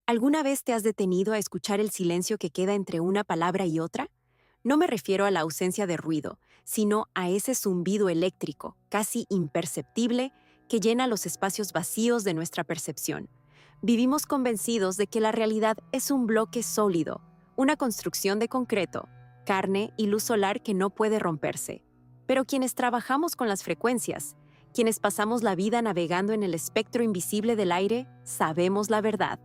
¿Alguna vez te has detenido a escuchar el silencio que queda entre una palabra y otra? No me refiero a la ausencia de ruido, sino a ese zumbido eléctrico, casi imperceptible, que llena los espacios vacíos de nuestra percepción. Vivimos convencidos de que la realidad es un bloque sólido, una construcción de concreto, carne y luz solar que no puede romperse. Pero quienes trabajamos con las frecuencias, quienes pasamos la vida navegando en el espectro invisible del aire, sabemos la verdad.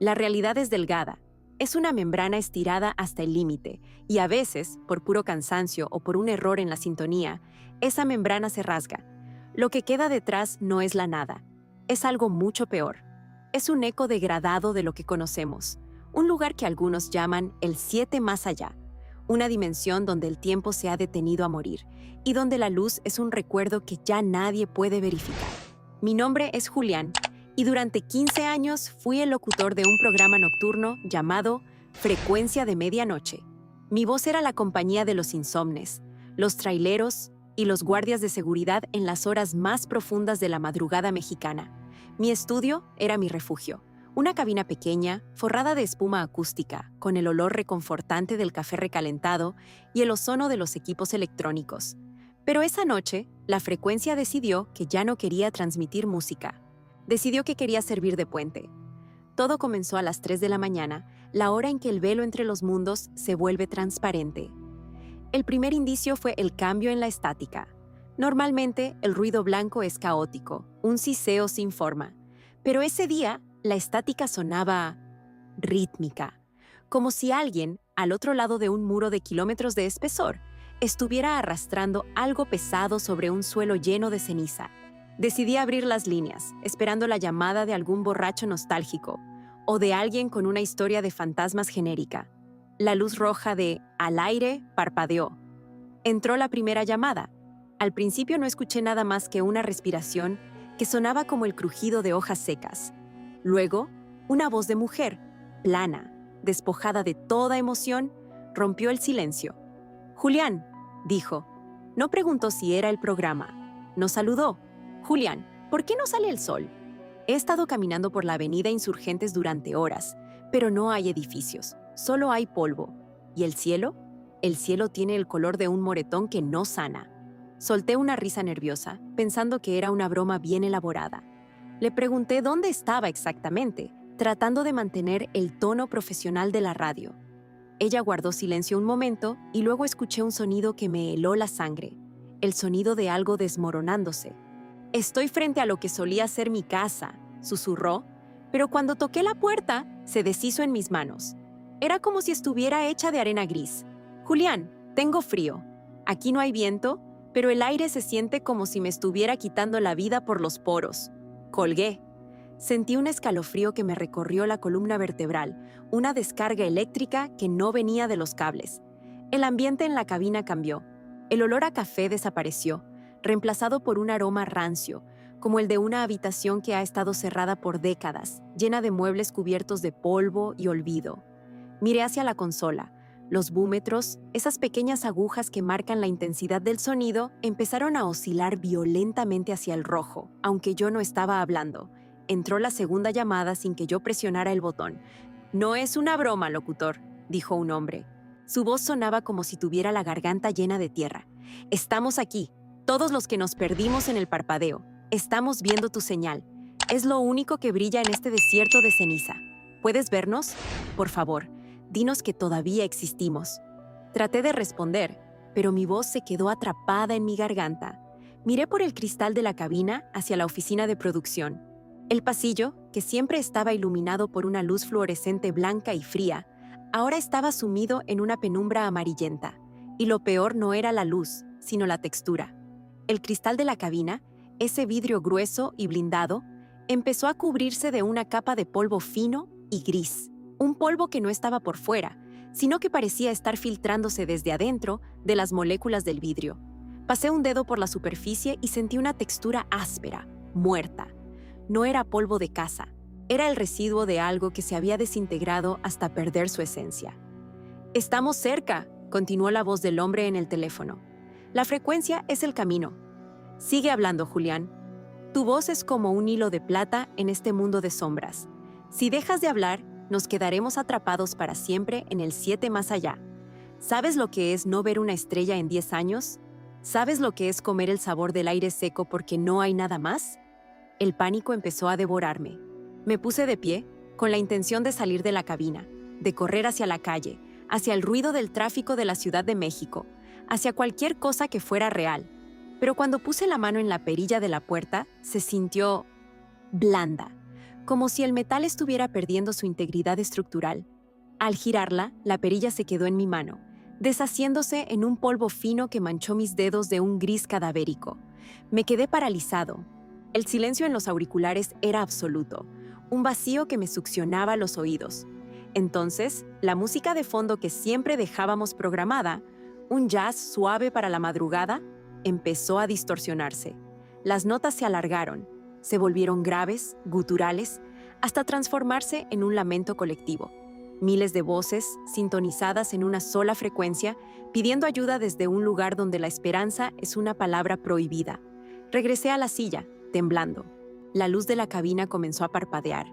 La realidad es delgada, es una membrana estirada hasta el límite, y a veces, por puro cansancio o por un error en la sintonía, esa membrana se rasga. Lo que queda detrás no es la nada, es algo mucho peor. Es un eco degradado de lo que conocemos, un lugar que algunos llaman el siete más allá, una dimensión donde el tiempo se ha detenido a morir y donde la luz es un recuerdo que ya nadie puede verificar. Mi nombre es Julián y durante 15 años fui el locutor de un programa nocturno llamado Frecuencia de Medianoche. Mi voz era la compañía de los insomnes, los traileros y los guardias de seguridad en las horas más profundas de la madrugada mexicana. Mi estudio era mi refugio, una cabina pequeña, forrada de espuma acústica, con el olor reconfortante del café recalentado y el ozono de los equipos electrónicos. Pero esa noche, la frecuencia decidió que ya no quería transmitir música. Decidió que quería servir de puente. Todo comenzó a las 3 de la mañana, la hora en que el velo entre los mundos se vuelve transparente. El primer indicio fue el cambio en la estática. Normalmente, el ruido blanco es caótico, un siseo sin forma. Pero ese día, la estática sonaba rítmica, como si alguien, al otro lado de un muro de kilómetros de espesor, estuviera arrastrando algo pesado sobre un suelo lleno de ceniza. Decidí abrir las líneas, esperando la llamada de algún borracho nostálgico o de alguien con una historia de fantasmas genérica. La luz roja de Al aire parpadeó. Entró la primera llamada. Al principio no escuché nada más que una respiración que sonaba como el crujido de hojas secas. Luego, una voz de mujer, plana, despojada de toda emoción, rompió el silencio. Julián, dijo. No preguntó si era el programa. Nos saludó. Julián, ¿por qué no sale el sol? He estado caminando por la avenida Insurgentes durante horas, pero no hay edificios, solo hay polvo. ¿Y el cielo? El cielo tiene el color de un moretón que no sana. Solté una risa nerviosa, pensando que era una broma bien elaborada. Le pregunté dónde estaba exactamente, tratando de mantener el tono profesional de la radio. Ella guardó silencio un momento y luego escuché un sonido que me heló la sangre, el sonido de algo desmoronándose. Estoy frente a lo que solía ser mi casa, susurró, pero cuando toqué la puerta, se deshizo en mis manos. Era como si estuviera hecha de arena gris. Julián, tengo frío. Aquí no hay viento, pero el aire se siente como si me estuviera quitando la vida por los poros. Colgué. Sentí un escalofrío que me recorrió la columna vertebral, una descarga eléctrica que no venía de los cables. El ambiente en la cabina cambió. El olor a café desapareció, reemplazado por un aroma rancio, como el de una habitación que ha estado cerrada por décadas, llena de muebles cubiertos de polvo y olvido. Miré hacia la consola. Los búmetros, esas pequeñas agujas que marcan la intensidad del sonido, empezaron a oscilar violentamente hacia el rojo, aunque yo no estaba hablando. Entró la segunda llamada sin que yo presionara el botón. «No es una broma, locutor», dijo un hombre. Su voz sonaba como si tuviera la garganta llena de tierra. «Estamos aquí, todos los que nos perdimos en el parpadeo. Estamos viendo tu señal. Es lo único que brilla en este desierto de ceniza. ¿Puedes vernos? Por favor, dinos que todavía existimos». Traté de responder, pero mi voz se quedó atrapada en mi garganta. Miré por el cristal de la cabina hacia la oficina de producción. El pasillo, que siempre estaba iluminado por una luz fluorescente blanca y fría, ahora estaba sumido en una penumbra amarillenta. Y lo peor no era la luz, sino la textura. El cristal de la cabina, ese vidrio grueso y blindado, empezó a cubrirse de una capa de polvo fino y gris. Un polvo que no estaba por fuera, sino que parecía estar filtrándose desde adentro de las moléculas del vidrio. Pasé un dedo por la superficie y sentí una textura áspera, muerta. No era polvo de casa, era el residuo de algo que se había desintegrado hasta perder su esencia. «Estamos cerca», continuó la voz del hombre en el teléfono. «La frecuencia es el camino. Sigue hablando, Julián. Tu voz es como un hilo de plata en este mundo de sombras. Si dejas de hablar, nos quedaremos atrapados para siempre en el 7 más allá. ¿Sabes lo que es no ver una estrella en 10 años? ¿Sabes lo que es comer el sabor del aire seco porque no hay nada más? El pánico empezó a devorarme. Me puse de pie, con la intención de salir de la cabina, de correr hacia la calle, hacia el ruido del tráfico de la Ciudad de México, hacia cualquier cosa que fuera real. Pero cuando puse la mano en la perilla de la puerta, se sintió blanda, como si el metal estuviera perdiendo su integridad estructural. Al girarla, la perilla se quedó en mi mano, deshaciéndose en un polvo fino que manchó mis dedos de un gris cadavérico. Me quedé paralizado. El silencio en los auriculares era absoluto, un vacío que me succionaba los oídos. Entonces, la música de fondo que siempre dejábamos programada, un jazz suave para la madrugada, empezó a distorsionarse. Las notas se alargaron, se volvieron graves, guturales, hasta transformarse en un lamento colectivo. Miles de voces, sintonizadas en una sola frecuencia, pidiendo ayuda desde un lugar donde la esperanza es una palabra prohibida. Regresé a la silla, temblando. La luz de la cabina comenzó a parpadear.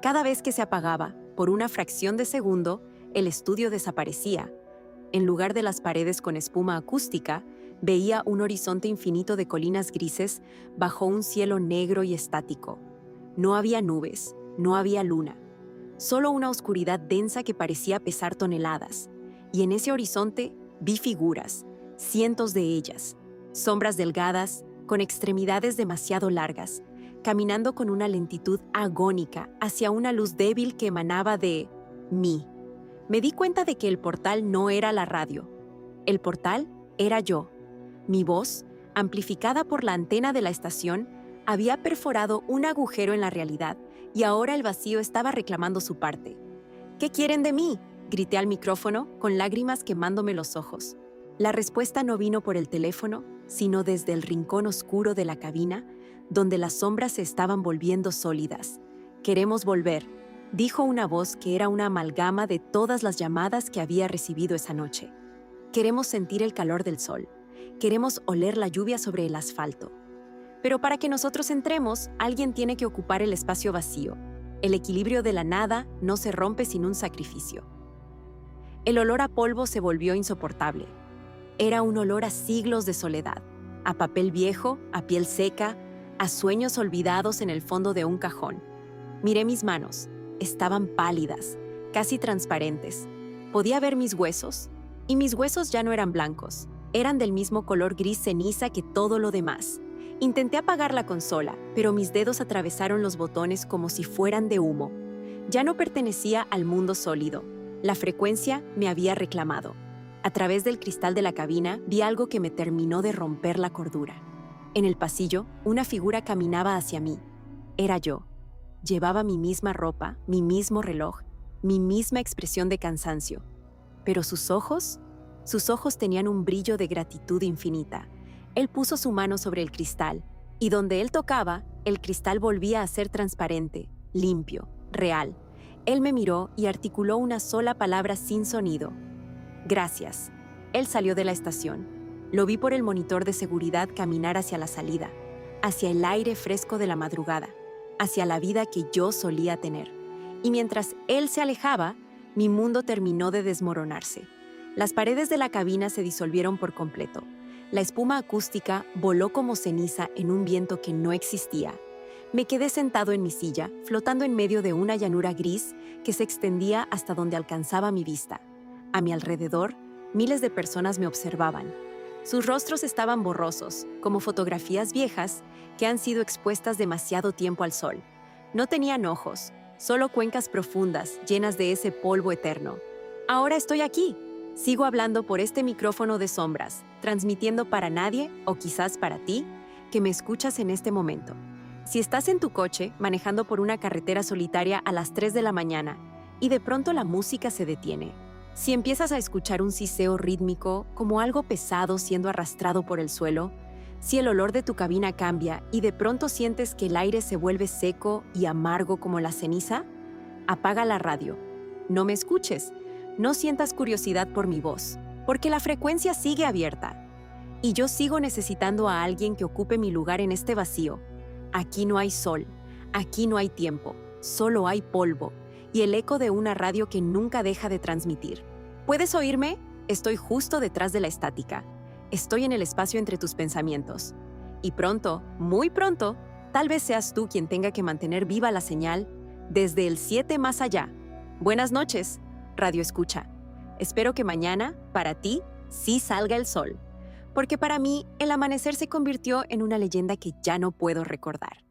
Cada vez que se apagaba, por una fracción de segundo, el estudio desaparecía. En lugar de las paredes con espuma acústica, veía un horizonte infinito de colinas grises bajo un cielo negro y estático. No había nubes, no había luna. Solo una oscuridad densa que parecía pesar toneladas. Y en ese horizonte vi figuras, cientos de ellas, sombras delgadas, con extremidades demasiado largas, caminando con una lentitud agónica hacia una luz débil que emanaba de mí. Me di cuenta de que el portal no era la radio. El portal era yo. Mi voz, amplificada por la antena de la estación, había perforado un agujero en la realidad y ahora el vacío estaba reclamando su parte. ¿Qué quieren de mí?, grité al micrófono, con lágrimas quemándome los ojos. La respuesta no vino por el teléfono, sino desde el rincón oscuro de la cabina, donde las sombras se estaban volviendo sólidas. «Queremos volver», dijo una voz que era una amalgama de todas las llamadas que había recibido esa noche. «Queremos sentir el calor del sol. Queremos oler la lluvia sobre el asfalto. Pero para que nosotros entremos, alguien tiene que ocupar el espacio vacío. El equilibrio de la nada no se rompe sin un sacrificio». El olor a polvo se volvió insoportable. Era un olor a siglos de soledad, a papel viejo, a piel seca, a sueños olvidados en el fondo de un cajón. Miré mis manos. Estaban pálidas, casi transparentes. Podía ver mis huesos, y mis huesos ya no eran blancos. Eran del mismo color gris ceniza que todo lo demás. Intenté apagar la consola, pero mis dedos atravesaron los botones como si fueran de humo. Ya no pertenecía al mundo sólido. La frecuencia me había reclamado. A través del cristal de la cabina vi algo que me terminó de romper la cordura. En el pasillo, una figura caminaba hacia mí. Era yo. Llevaba mi misma ropa, mi mismo reloj, mi misma expresión de cansancio. Pero sus ojos tenían un brillo de gratitud infinita. Él puso su mano sobre el cristal, y donde él tocaba, el cristal volvía a ser transparente, limpio, real. Él me miró y articuló una sola palabra sin sonido. «Gracias». Él salió de la estación. Lo vi por el monitor de seguridad caminar hacia la salida, hacia el aire fresco de la madrugada, hacia la vida que yo solía tener. Y mientras él se alejaba, mi mundo terminó de desmoronarse. Las paredes de la cabina se disolvieron por completo. La espuma acústica voló como ceniza en un viento que no existía. Me quedé sentado en mi silla, flotando en medio de una llanura gris que se extendía hasta donde alcanzaba mi vista. A mi alrededor, miles de personas me observaban. Sus rostros estaban borrosos, como fotografías viejas que han sido expuestas demasiado tiempo al sol. No tenían ojos, solo cuencas profundas llenas de ese polvo eterno. Ahora estoy aquí. Sigo hablando por este micrófono de sombras, transmitiendo para nadie, o quizás para ti, que me escuchas en este momento. Si estás en tu coche, manejando por una carretera solitaria a las 3 de la mañana, y de pronto la música se detiene, si empiezas a escuchar un siseo rítmico, como algo pesado siendo arrastrado por el suelo, si el olor de tu cabina cambia y de pronto sientes que el aire se vuelve seco y amargo como la ceniza, apaga la radio. No me escuches. No sientas curiosidad por mi voz, porque la frecuencia sigue abierta. Y yo sigo necesitando a alguien que ocupe mi lugar en este vacío. Aquí no hay sol, aquí no hay tiempo, solo hay polvo. y el eco de una radio que nunca deja de transmitir. ¿Puedes oírme? Estoy justo detrás de la estática. Estoy en el espacio entre tus pensamientos. Y pronto, muy pronto, tal vez seas tú quien tenga que mantener viva la señal desde el 7 más allá. Buenas noches, Radio Escucha. Espero que mañana, para ti, sí salga el sol. Porque para mí, el amanecer se convirtió en una leyenda que ya no puedo recordar.